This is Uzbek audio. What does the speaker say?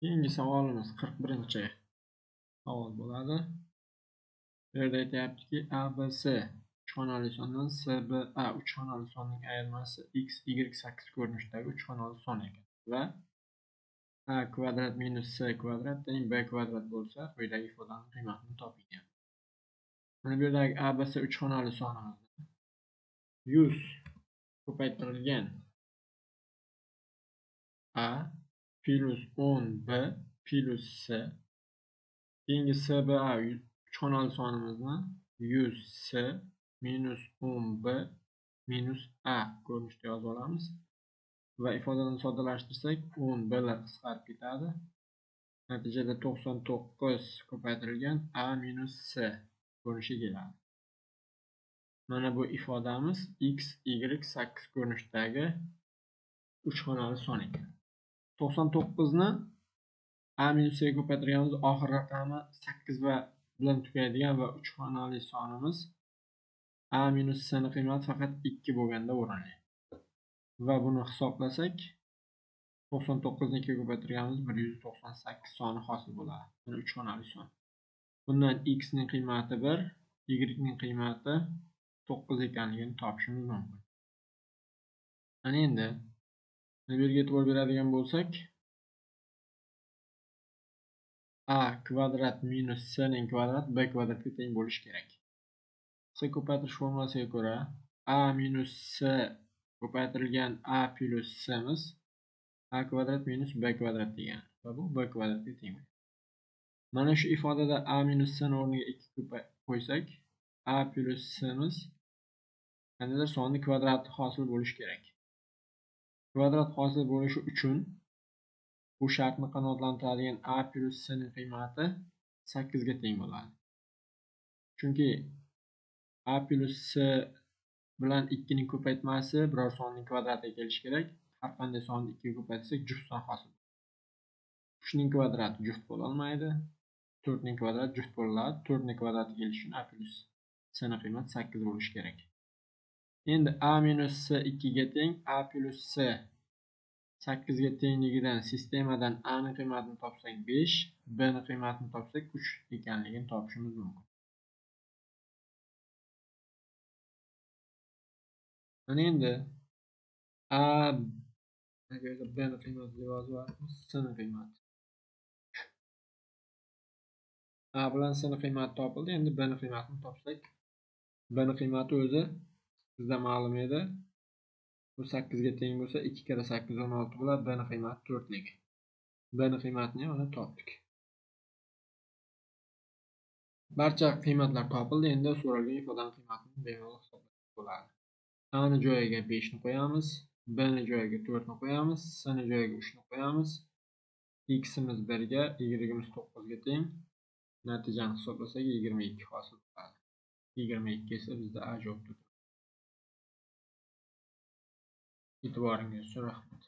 Keyingi savolimiz 41-chi savol bo'ladi. Bu yerda aytyaptiki, ABC uch xonali sondan CBA uch xonali sonning ayirmasi x, y, 8 ko'rinishidagi uch xonali son ekan va a kvadrat minus c kvadrat teng b kvadrat bo'lsa, quyidagi ifodaning qiymatini toping. Mana bu yerdagi ABC uch xonali sonimizni 100 ko'paytirilgan a plus 10b plus c. Keyingi CBA uch xonali sonimizni 100c minus 10b minus a ko'rinishda yozib olamiz va ifodani soddalashtirsak 10b lar qisqarib ketadi. Natijada 99 ko'paytirilgan a minus c ko'rinishi keladi. Mana bu ifodamiz x, y, 8 ko'rinishidagi uch xonali son ekan. 99 ni a minus c ko'paytirganmiz, oxir raqami 8 va bilan tugaydigan va uch xonali sonimiz a minus c ni qiymati faqat 2 bo'lganda o'rnalyapti. Va buni hisoblasak 99 ni 2 ga ko'paytirganmiz 198 soni hosil bo'ladi. Mana uch xonali son. Bundan x ning qiymati 1, y ning qiymati 9 ekanligini topishimiz mumkin. Ana endi bu yerga e'tibor beradigan bo'lsak, a kvadrat minus c ning kvadrat b kvadratga teng bo'lishi kerak. C ko'paytirish formulasiga ko'ra a minus c ko'paytirilgan a plus c miz a kvadrat minus b kvadrat degan va bu b kvadratga teng. Mana shu ifodada a minus c ni o'rniga 2 qo'ysak, a plus c miz qandaydir sonni kvadrati hosil bo'lishi kerak. Kvadrat hosil bo'lishi uchun bu shartni qanoatlantiradigan a plus c ning qiymati 8 ga teng bo'ladi. Chunki a plus c bilan 2 ning ko'paytmasi biror sonning kvadratiga kelishi kerak. Har qanday sonni 2 ga ko'paytsak juft son hosil bo'ladi. 3 ning kvadrati juft bo'la olmaydi. 4 ning kvadrati juft bo'ladi. 4 ning kvadratiga kelish uchun a plus c ning qiymati 8 bo'lishi kerak. Endi a minus c 2 ga teng, a plus c 8 ga tengligidan sistemadan a ning qiymatini topsak 5, b ning qiymatini topsak 3 ekanligini topishimiz mumkin. Mana endi a b ning qiymati deb yozyapmiz, c ning qiymati. A bilan c ning qiymati topildi. Endi b ning qiymatini topsak, b ning qiymati o'zi bizda ma'lum edi. Bu 8 ga teng bo'lsa 2 kere 8 16 bo'ladi. B ning qiymati 4 lik. B ning qiymatini ham mana topdik. Barcha qiymatlar topildi. Endi so'ralgan ifodaning qiymatini bemalol hisoblab bo'ladi. A ni joyiga 5 ni qo'yamiz, B ni joyiga 4 ni qo'yamiz, C ni joyiga 3 ni qo'yamiz. X imiz 1 ga, Y imiz 9 ga teng. Natijani hisoblasak 22 hosil bo'ladi. 22 esa bizda A javob turadi. E'tiboringiz uchun rahmat.